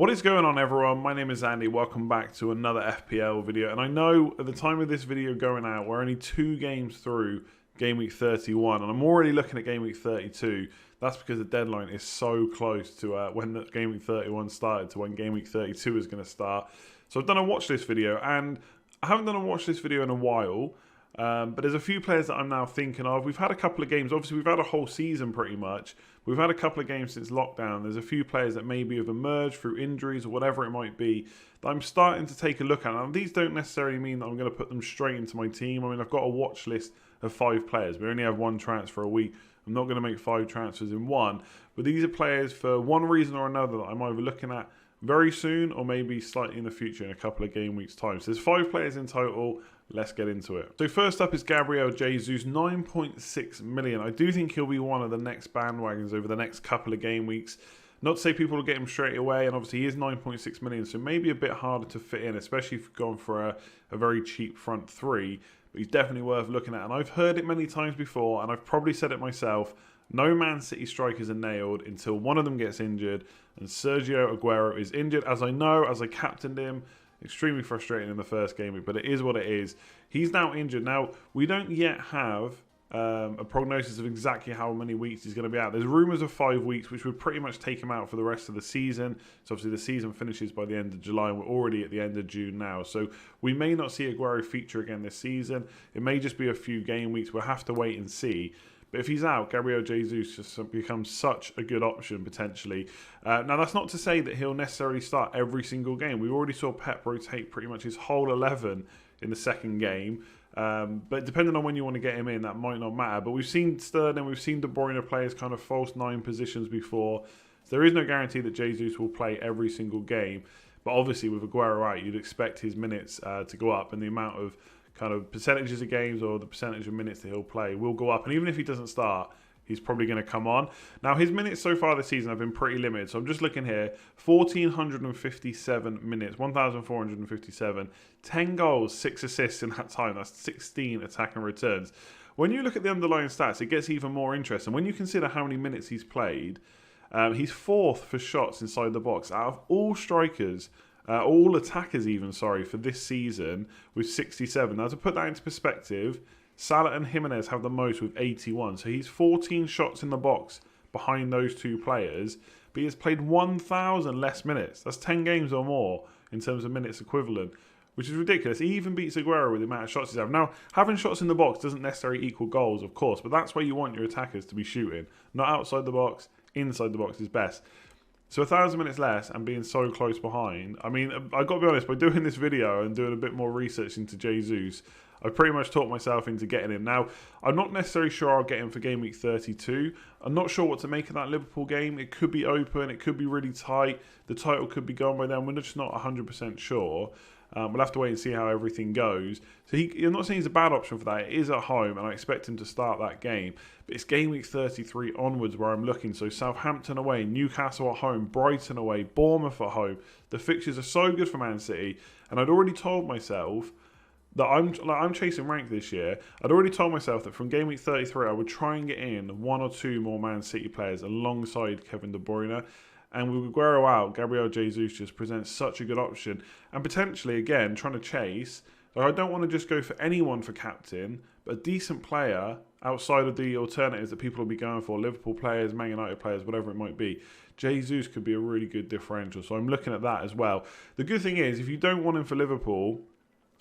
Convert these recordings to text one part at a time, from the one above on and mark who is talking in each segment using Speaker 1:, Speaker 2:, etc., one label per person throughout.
Speaker 1: What is going on, everyone? My name is Andy. Welcome back to another FPL video. And I know at the time of this video going out, we're only 2 games through Game Week 31, and I'm already looking at Game Week 32. That's because the deadline is so close to when the Game Week 31 started to when Game Week 32 is going to start. So I've done a watch list video, and I haven't done a watch list video in a while. But there's a few players that I'm now thinking of. We've had a couple of games. Obviously, we've had a whole season pretty much. We've had a couple of games since lockdown. There's a few players that maybe have emerged through injuries or whatever it might be that I'm starting to take a look at. Now, these don't necessarily mean that I'm going to put them straight into my team. I mean, I've got a watch list of 5 players. We only have 1 transfer a week. I'm not going to make 5 transfers in one. But these are players for one reason or another that I'm either looking at very soon or maybe slightly in the future in a couple of game weeks' time. So there's 5 players in total. Let's get into it. So first up is Gabriel Jesus, 9.6 million. I do think he'll be one of the next bandwagons over the next couple of game weeks. Not to say people will get him straight away, and obviously he is 9.6 million, so maybe a bit harder to fit in, especially if you've gone for a very cheap front 3. But he's definitely worth looking at. And I've heard it many times before, and I've probably said it myself. No Man City strikers are nailed until one of them gets injured, and Sergio Aguero is injured, as I know, as I captained him. Extremely frustrating in the first game week, but it is what it is. He's now injured. Now, we don't yet have a prognosis of exactly how many weeks he's going to be out. There's rumours of 5 weeks, which would pretty much take him out for the rest of the season. So obviously the season finishes by the end of July, and we're already at the end of June now. So we may not see Aguero feature again this season. It may just be a few game weeks. We'll have to wait and see. But if he's out, Gabriel Jesus just becomes such a good option, potentially. Now, that's not to say that he'll necessarily start every single game. We already saw Pep rotate pretty much his whole 11 in the second game. But depending on when you want to get him in, that might not matter. But we've seen Sterling, we've seen De Bruyne play as kind of false 9 positions before. So there is no guarantee that Jesus will play every single game. But obviously, with Aguero out, you'd expect his minutes to go up, and the amount of kind of percentages of games or the percentage of minutes that he'll play will go up. And even if he doesn't start, he's probably going to come on. Now, his minutes so far this season have been pretty limited. So I'm just looking here, 1,457 minutes, 1,457, 10 goals, 6 assists in that time. That's 16 attacking returns. When you look at the underlying stats, it gets even more interesting. When you consider how many minutes he's played, he's 4th for shots inside the box. Out of all strikers, all attackers even, for this season with 67. Now, to put that into perspective, Salah and Jimenez have the most with 81. So he's 14 shots in the box behind those 2 players, but he has played 1,000 less minutes. That's 10 games or more in terms of minutes equivalent, which is ridiculous. He even beats Aguero with the amount of shots he's had. Now, having shots in the box doesn't necessarily equal goals, of course, but that's where you want your attackers to be shooting. Not outside the box, inside the box is best. So 1,000 minutes less and being so close behind. I mean, I've got to be honest, by doing this video and doing a bit more research into Jesus, I've pretty much talked myself into getting him. Now, I'm not necessarily sure I'll get him for Game Week 32. I'm not sure what to make of that Liverpool game. It could be open. It could be really tight. The title could be gone by then. We're just not 100% sure. We'll have to wait and see how everything goes. So I'm not saying he's a bad option for that. It is at home, and I expect him to start that game. But it's Game Week 33 onwards where I'm looking. So Southampton away, Newcastle at home, Brighton away, Bournemouth at home. The fixtures are so good for Man City. And I'd already told myself that I'm chasing rank this year. I'd already told myself that from Game Week 33, I would try and get in 1 or 2 more Man City players alongside Kevin De Bruyne. And with Aguero out, Gabriel Jesus just presents such a good option. And potentially, again, trying to chase. I don't want to just go for anyone for captain, but a decent player outside of the alternatives that people will be going for, Liverpool players, Man United players, whatever it might be. Jesus could be a really good differential. So I'm looking at that as well. The good thing is, if you don't want him for Liverpool,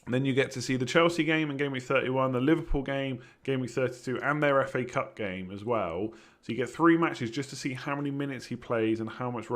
Speaker 1: then you get to see the Chelsea game in Game Week 31, the Liverpool game, Game Week 32, and their FA Cup game as well. So you get 3 matches just to see how many minutes he plays and how much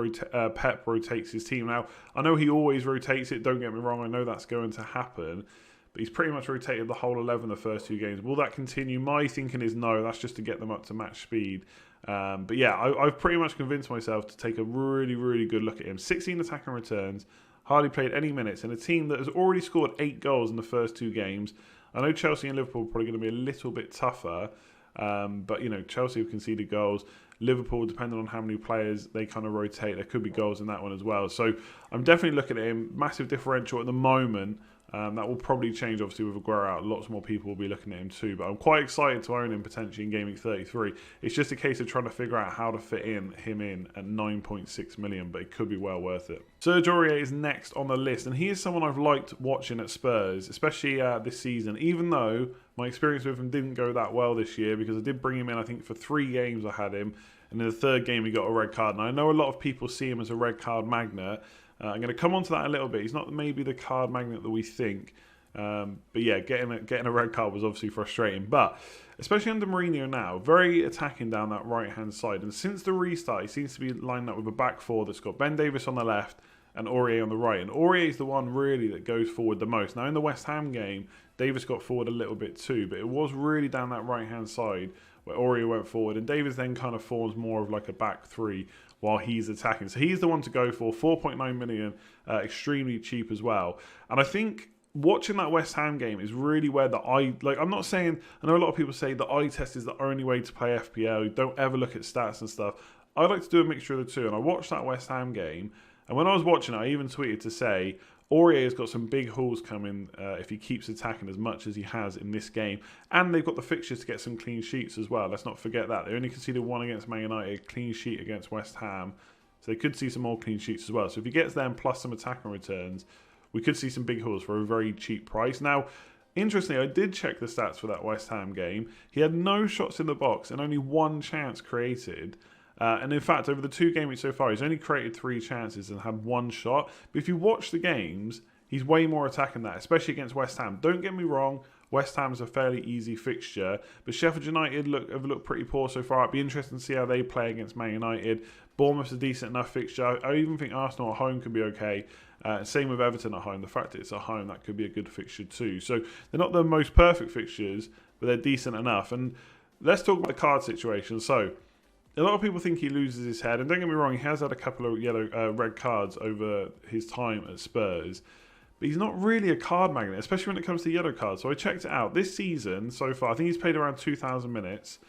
Speaker 1: Pep rotates his team. Now, I know he always rotates it, don't get me wrong, I know that's going to happen. But he's pretty much rotated the whole 11 the first 2 games. Will that continue? My thinking is no, that's just to get them up to match speed. But yeah, I've pretty much convinced myself to take a really, really good look at him. 16 attacking returns. Hardly played any minutes in a team that has already scored 8 goals in the first 2 games. I know Chelsea and Liverpool are probably going to be a little bit tougher, but you know, Chelsea have conceded goals. Liverpool, depending on how many players they kind of rotate, there could be goals in that one as well. So I'm definitely looking at him. Massive differential at the moment. That will probably change, obviously, with Aguero out. Lots more people will be looking at him too. But I'm quite excited to own him potentially in Gameweek 33. It's just a case of trying to figure out how to fit him in at 9.6 million, but it could be well worth it. Serge Aurier is next on the list, and he is someone I've liked watching at Spurs, especially this season, even though my experience with him didn't go that well this year, because I did bring him in, I think, for 3 games I had him, and in the 3rd game he got a red card. And I know a lot of people see him as a red card magnet. I'm going to come on to that a little bit. He's not maybe the card magnet that we think. But yeah, getting a red card was obviously frustrating. But especially under Mourinho now, very attacking down that right-hand side. And since the restart, he seems to be lined up with a back 4 that's got Ben Davies on the left and Aurier on the right. And Aurier is the one really that goes forward the most. Now in the West Ham game, Davies got forward a little bit too. But it was really down that right-hand side where Aurier went forward. And Davies then kind of forms more of like a back 3 while he's attacking. So he's the one to go for. 4.9 million, extremely cheap as well. And I think watching that West Ham game is really where I'm not saying, I know a lot of people say the eye test is the only way to play FPL. Don't ever look at stats and stuff. I like to do a mixture of the two. And I watched that West Ham game. And when I was watching it, I even tweeted to say, Aurier's got some big hauls coming if he keeps attacking as much as he has in this game. And they've got the fixtures to get some clean sheets as well. Let's not forget that. They only conceded 1 against Man United, clean sheet against West Ham. So they could see some more clean sheets as well. So if he gets them plus some attacking returns, we could see some big hauls for a very cheap price. Now, interestingly, I did check the stats for that West Ham game. He had no shots in the box and only 1 chance created. And in fact, over the 2 game weeks so far, he's only created 3 chances and had 1 shot. But if you watch the games, he's way more attacking that, especially against West Ham. Don't get me wrong, West Ham's a fairly easy fixture, but Sheffield United have looked pretty poor so far. It'd be interesting to see how they play against Man United. Bournemouth's a decent enough fixture. I even think Arsenal at home could be okay. Same with Everton at home. The fact that it's at home, that could be a good fixture too. So they're not the most perfect fixtures, but they're decent enough. And let's talk about the card situation. So a lot of people think he loses his head, and don't get me wrong, he has had a couple of red cards over his time at Spurs, but he's not really a card magnet, especially when it comes to yellow cards. So I checked it out. This season, so far, I think he's played around 2,000 minutes.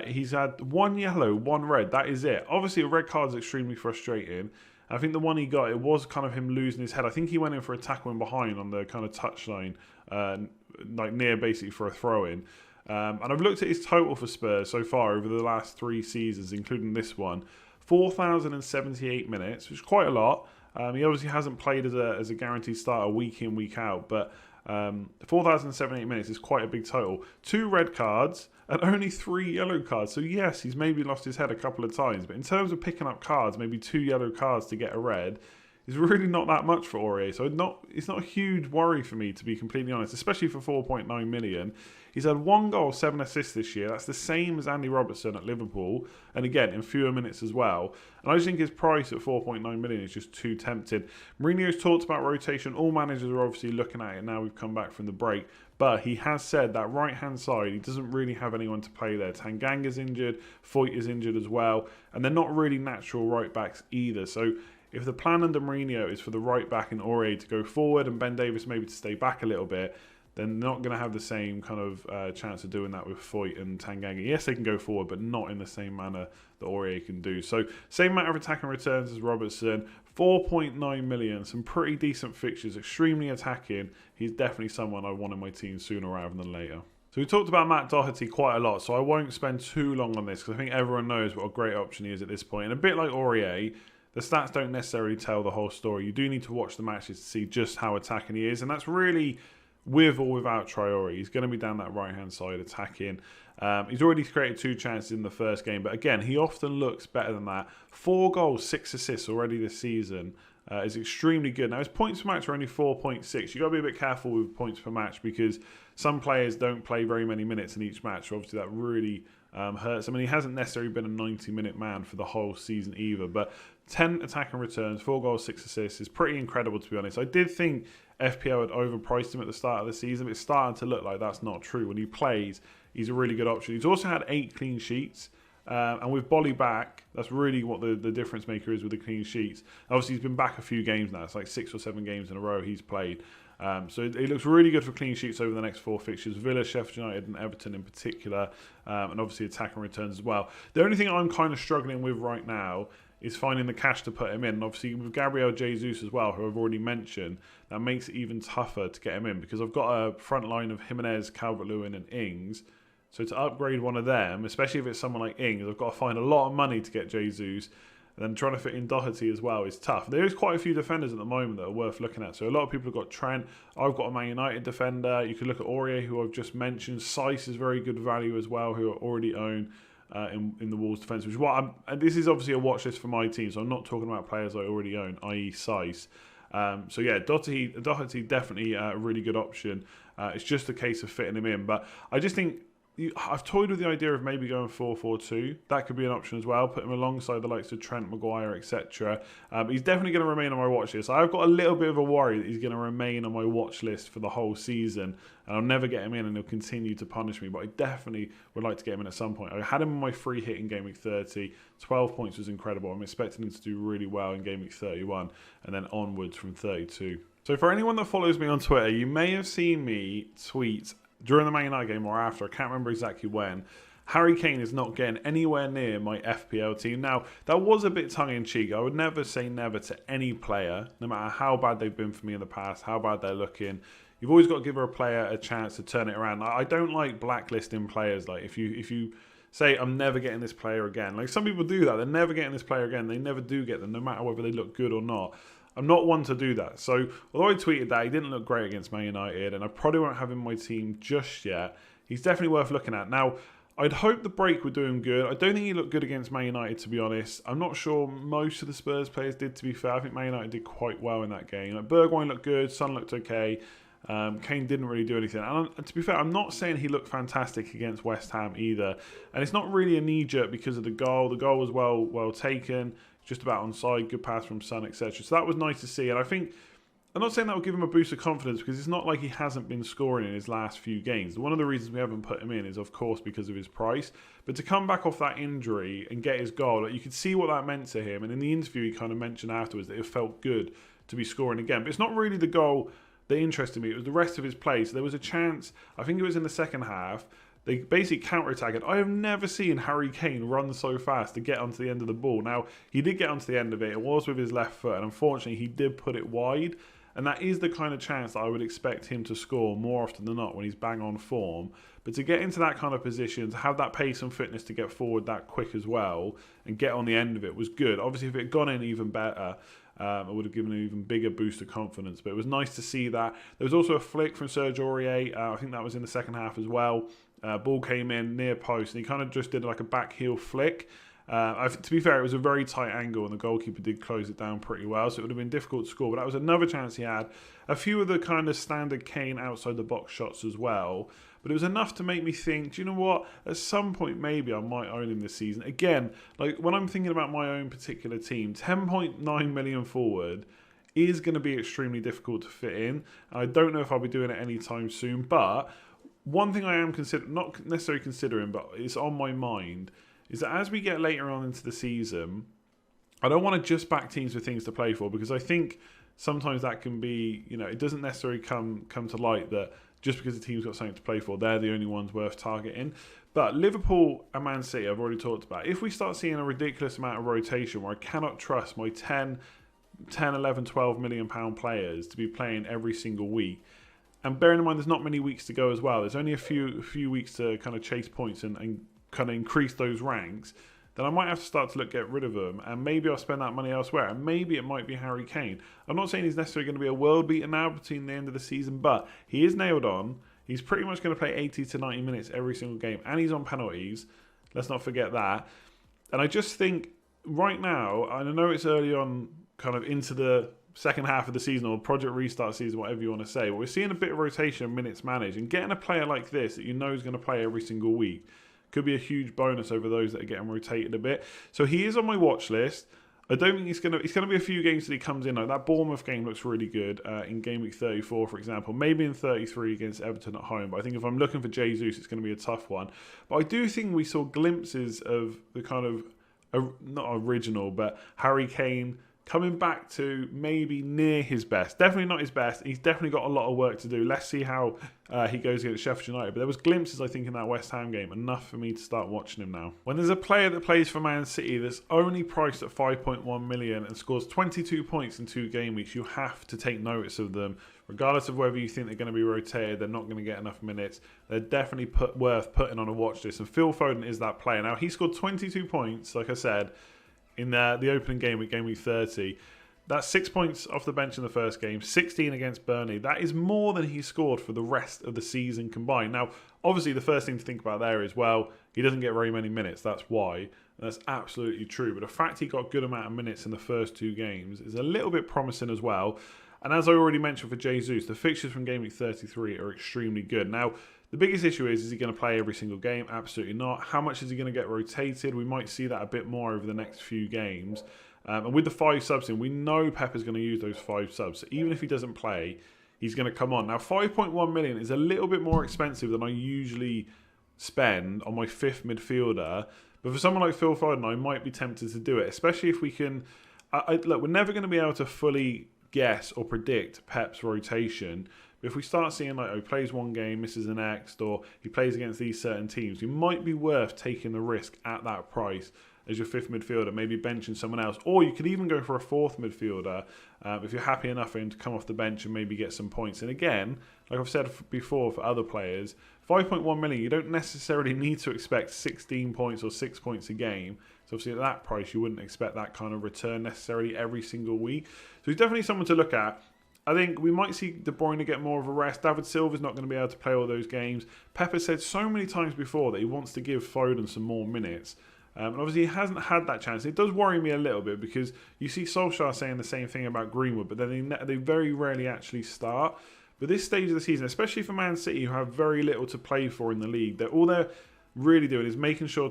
Speaker 1: He's had 1 yellow, 1 red. That is it. Obviously, a red card is extremely frustrating. I think the one he got, it was kind of him losing his head. I think he went in for a tackle in behind on the kind of touchline, like near basically for a throw-in. And I've looked at his total for Spurs so far over the last 3 seasons, including this one. 4,078 minutes, which is quite a lot. He obviously hasn't played as a guaranteed starter week in, week out, but 4,078 minutes is quite a big total. 2 red cards and only 3 yellow cards. So yes, he's maybe lost his head a couple of times, but in terms of picking up cards, maybe 2 yellow cards to get a red is really not that much for Aurier. So it's not a huge worry for me, to be completely honest, especially for 4.9 million. He's had 1 goal, 7 assists this year. That's the same as Andy Robertson at Liverpool. And again, in fewer minutes as well. And I just think his price at 4.9 million is just too tempting. Mourinho's talked about rotation. All managers are obviously looking at it now we've come back from the break. But he has said that right-hand side, he doesn't really have anyone to play there. Tanganga's injured. Foyt is injured as well. And they're not really natural right-backs either. So if the plan under Mourinho is for the right-back and Aurier to go forward and Ben Davies maybe to stay back a little bit, then they're not going to have the same kind of chance of doing that with Foyt and Tanganga. Yes, they can go forward, but not in the same manner that Aurier can do. So, same amount of attacking returns as Robertson. 4.9 million, some pretty decent fixtures, extremely attacking. He's definitely someone I want in my team sooner rather than later. So we talked about Matt Doherty quite a lot, so I won't spend too long on this because I think everyone knows what a great option he is at this point. And a bit like Aurier, the stats don't necessarily tell the whole story. You do need to watch the matches to see just how attacking he is, and that's really with or without Traore. He's going to be down that right-hand side attacking. He's already created 2 chances in the first game, but again, he often looks better than that. 4 goals, 6 assists already this season is extremely good. Now, his points per match are only 4.6. You've got to be a bit careful with points per match because some players don't play very many minutes in each match, so obviously that really hurts. I mean, he hasn't necessarily been a 90-minute man for the whole season either, but 10 attacking returns, 4 goals, 6 assists is pretty incredible, to be honest. I did think FPL had overpriced him at the start of the season, but it's starting to look like that's not true. When he plays, he's a really good option. He's also had 8 clean sheets, and with Bolly back, that's really what the difference maker is with the clean sheets. Obviously, he's been back a few games now. It's like 6 or 7 games in a row he's played. So it looks really good for clean sheets over the next 4 fixtures. Villa, Sheffield United and Everton in particular, and obviously attacking returns as well. The only thing I'm kind of struggling with right now is finding the cash to put him in. And obviously with Gabriel Jesus as well, who I've already mentioned, that makes it even tougher to get him in because I've got a front line of Jimenez, Calvert-Lewin and Ings. So to upgrade one of them, especially if it's someone like Ings, I've got to find a lot of money to get Jesus. And then trying to fit in Doherty as well is tough. There is quite a few defenders at the moment that are worth looking at. So a lot of people have got Trent. I've got a Man United defender. You could look at Aurier, who I've just mentioned. Seiss is very good value as well, who I already own in the Wolves defence. Which is what and this is obviously a watch list for my team, so I'm not talking about players I already own, i.e. Seiss. So yeah, Doherty definitely a really good option. It's just a case of fitting him in. But I just think I've toyed with the idea of maybe going 4-4-2. That could be an option as well. Put him alongside the likes of Trent, Maguire, etc. He's definitely going to remain on my watch list. I've got a little bit of a worry that he's going to remain on my watch list for the whole season, and I'll never get him in, and he'll continue to punish me. But I definitely would like to get him in at some point. I had him on my free hit in Game Week 30. 12 points was incredible. I'm expecting him to do really well in Game Week 31, and then onwards from 32. So for anyone that follows me on Twitter, you may have seen me tweet during the Man United game or after, I can't remember exactly when, Harry Kane is not getting anywhere near my FPL team. Now, that was a bit tongue-in-cheek. I would never say never to any player, no matter how bad they've been for me in the past, how bad they're looking. You've always got to give a player a chance to turn it around. I don't like blacklisting players. Like, if you say, I'm never getting this player again. Like, some people do that. They're never getting this player again. They never do get them, no matter whether they look good or not. I'm not one to do that. So, although I tweeted that, he didn't look great against Man United, and I probably won't have him in my team just yet. He's definitely worth looking at. Now, I'd hope the break would do him good. I don't think he looked good against Man United, to be honest. I'm not sure most of the Spurs players did, to be fair. I think Man United did quite well in that game. Like, Bergwijn looked good. Son looked okay. Kane didn't really do anything. And to be fair, I'm not saying he looked fantastic against West Ham either. And it's not really a knee-jerk because of the goal. The goal was well taken. Just about onside, good pass from Son, etc. So that was nice to see. And I think, I'm not saying that will give him a boost of confidence because it's not like he hasn't been scoring in his last few games. One of the reasons we haven't put him in is, of course, because of his price. But to come back off that injury and get his goal, like, you could see what that meant to him. And in the interview, he kind of mentioned afterwards that it felt good to be scoring again. But it's not really the goal that interested me. It was the rest of his play. So there was a chance, I think it was in the second half, they basically counter-attack it. I have never seen Harry Kane run so fast to get onto the end of the ball. Now, he did get onto the end of it. It was with his left foot, and unfortunately, he did put it wide. And that is the kind of chance that I would expect him to score more often than not when he's bang on form. But to get into that kind of position, to have that pace and fitness to get forward that quick as well, and get on the end of it was good. Obviously, if it had gone in even better, it would have given an even bigger boost of confidence. But it was nice to see that. There was also a flick from Serge Aurier. I think that was in the second half as well. Ball came in near post, and he kind of just did like a back heel flick. To be fair, it was a very tight angle, and the goalkeeper did close it down pretty well, so it would have been difficult to score. But that was another chance he had. A few of the kind of standard Kane outside the box shots as well. But it was enough to make me think, do you know what? At some point, maybe I might own him this season. Again, like when I'm thinking about my own particular team, 10.9 million forward is going to be extremely difficult to fit in. I don't know if I'll be doing it anytime soon, but one thing I am not necessarily considering, but it's on my mind, is that as we get later on into the season, I don't want to just back teams with things to play for, because I think sometimes that can be, it doesn't necessarily come to light that just because the team's got something to play for, they're the only ones worth targeting. But Liverpool and Man City, I've already talked about. If we start seeing a ridiculous amount of rotation where I cannot trust my 10, 11, 12 million pound players to be playing every single week, and bearing in mind there's not many weeks to go as well, there's only a few weeks to kind of chase points and kind of increase those ranks, then I might have to start to get rid of them, and maybe I'll spend that money elsewhere, and maybe it might be Harry Kane. I'm not saying he's necessarily going to be a world beater now between the end of the season, but he is nailed on. He's pretty much going to play 80 to 90 minutes every single game, and he's on penalties. Let's not forget that. And I just think right now, and I know it's early on, kind of into the second half of the season, or project restart season, whatever you want to say, but we're seeing a bit of rotation, minutes managed, and getting a player like this that you know is going to play every single week could be a huge bonus over those that are getting rotated a bit. So he is on my watch list. I don't think it's going to be a few games that he comes in. Like that Bournemouth game looks really good in Game Week 34, for example. Maybe in 33 against Everton at home. But I think if I'm looking for Jesus, it's going to be a tough one. But I do think we saw glimpses of the kind of, not original, but Harry Kane coming back to maybe near his best. Definitely not his best. He's definitely got a lot of work to do. Let's see how he goes against Sheffield United. But there was glimpses, I think, in that West Ham game. Enough for me to start watching him now. When there's a player that plays for Man City that's only priced at 5.1 million and scores 22 points in 2 game weeks, you have to take notice of them. Regardless of whether you think they're going to be rotated, they're not going to get enough minutes. They're definitely worth putting on a watch list. And Phil Foden is that player. Now, he scored 22 points, like I said, in the opening game week, game week 30. That's 6 points off the bench in the first game, 16 against Burnley. That is more than he scored for the rest of the season combined. Now, obviously, the first thing to think about there is, well, he doesn't get very many minutes. That's why. And that's absolutely true. But the fact he got a good amount of minutes in the first 2 games is a little bit promising as well. And as I already mentioned for Jesus, the fixtures from game week 33 are extremely good. Now, the biggest issue is he going to play every single game? Absolutely not. How much is he going to get rotated? We might see that a bit more over the next few games. And with the 5 subs in, we know Pep is going to use those 5 subs. So even if he doesn't play, he's going to come on. Now, 5.1 million is a little bit more expensive than I usually spend on my 5th midfielder. But for someone like Phil Foden, I might be tempted to do it, especially if we can... Look, we're never going to be able to fully guess or predict Pep's rotation. But if we start seeing like, oh, he plays one game, misses the next, or he plays against these certain teams, it might be worth taking the risk at that price as your 5th midfielder, maybe benching someone else. Or you could even go for a 4th midfielder if you're happy enough for him to come off the bench and maybe get some points. And again, like I've said before for other players, 5.1 million, you don't necessarily need to expect 16 points or 6 points a game. So obviously at that price, you wouldn't expect that kind of return necessarily every single week. So he's definitely someone to look at. I think we might see De Bruyne get more of a rest. David Silva's not going to be able to play all those games. Pep has said so many times before that he wants to give Foden some more minutes. And obviously he hasn't had that chance. It does worry me a little bit because you see Solskjaer saying the same thing about Greenwood, but then they very rarely actually start. But this stage of the season, especially for Man City, who have very little to play for in the league, all they're really doing is making sure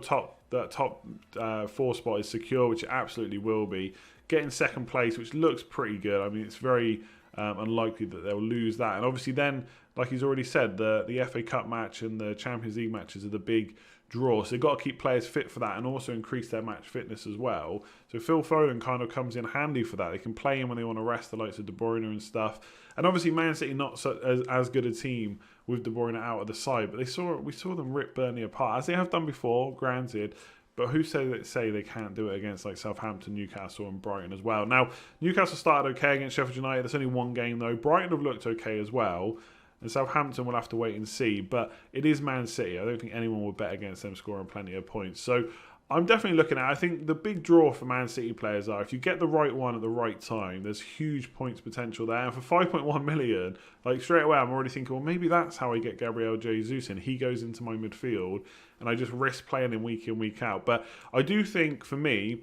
Speaker 1: that top 4 spot is secure, which it absolutely will be. Getting second place, which looks pretty good. I mean, it's very unlikely that they'll lose that. And obviously then, like he's already said, the FA Cup match and the Champions League matches are the big draw. So they've got to keep players fit for that and also increase their match fitness as well. So Phil Foden kind of comes in handy for that. They can play him when they want to rest the likes of De Bruyne and stuff. And obviously Man City not as good a team with De Bruyne out of the side, but we saw them rip Burnley apart, as they have done before, granted. But who say they can't do it against like Southampton, Newcastle and Brighton as well? Now, Newcastle started okay against Sheffield United. There's only one game though. Brighton have looked okay as well. And Southampton will have to wait and see. But it is Man City. I don't think anyone would bet against them scoring plenty of points. So I'm definitely looking at it. I think the big draw for Man City players are if you get the right one at the right time, there's huge points potential there. And for 5.1 million, like straight away, I'm already thinking, well, maybe that's how I get Gabriel Jesus in. He goes into my midfield and I just risk playing him week in, week out. But I do think for me,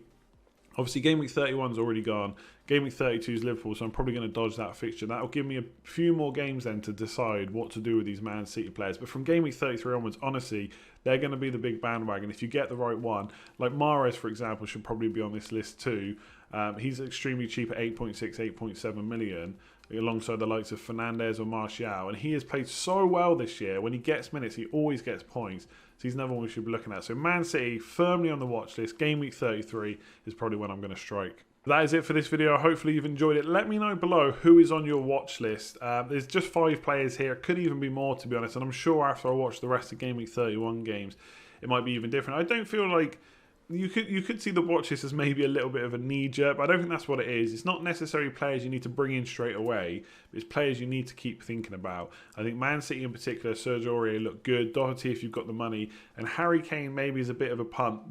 Speaker 1: obviously, Game Week 31's already gone. Game Week 32 is Liverpool, so I'm probably going to dodge that fixture. That'll give me a few more games then to decide what to do with these Man City players. But from Game Week 33 onwards, honestly, they're going to be the big bandwagon. If you get the right one, like Mahrez, for example, should probably be on this list too. He's extremely cheap at 8.6, 8.7 million, alongside the likes of Fernandes or Martial. And he has played so well this year. When he gets minutes, he always gets points. So he's another one we should be looking at. So Man City, firmly on the watch list. Game Week 33 is probably when I'm going to strike. That is it for this video. Hopefully you've enjoyed it. Let me know below who is on your watch list. There's just 5 players here. Could even be more, to be honest. And I'm sure after I watch the rest of Game Week 31 games, it might be even different. I don't feel like... You could see the watch list as maybe a little bit of a knee-jerk, but I don't think that's what it is. It's not necessarily players you need to bring in straight away. It's players you need to keep thinking about. I think Man City in particular, Sergio Aurier looked good. Doherty, if you've got the money. And Harry Kane maybe is a bit of a punt.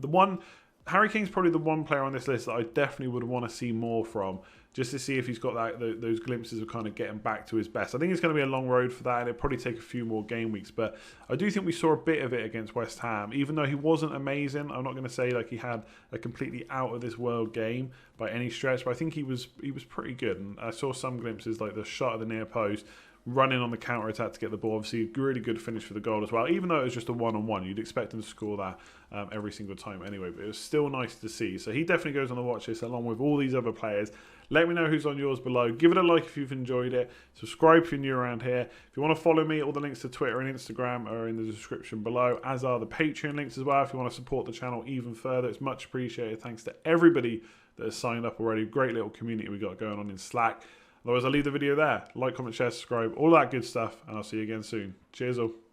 Speaker 1: Harry Kane's probably the one player on this list that I definitely would want to see more from, just to see if he's got those glimpses of kind of getting back to his best. I think it's going to be a long road for that, and it'll probably take a few more game weeks. But I do think we saw a bit of it against West Ham, even though he wasn't amazing. I'm not going to say like he had a completely out of this world game by any stretch, but I think he was pretty good. And I saw some glimpses, like the shot at the near post running on the counter-attack to get the ball. Obviously, a really good finish for the goal as well. Even though it was just a one-on-one, you'd expect him to score that every single time anyway. But it was still nice to see. So he definitely goes on the watch list along with all these other players. Let me know who's on yours below. Give it a like if you've enjoyed it. Subscribe if you're new around here. If you want to follow me, all the links to Twitter and Instagram are in the description below, as are the Patreon links as well. If you want to support the channel even further, it's much appreciated. Thanks to everybody that has signed up already. Great little community we got going on in Slack. Otherwise, I'll leave the video there. Like, comment, share, subscribe, all that good stuff. And I'll see you again soon. Cheers all.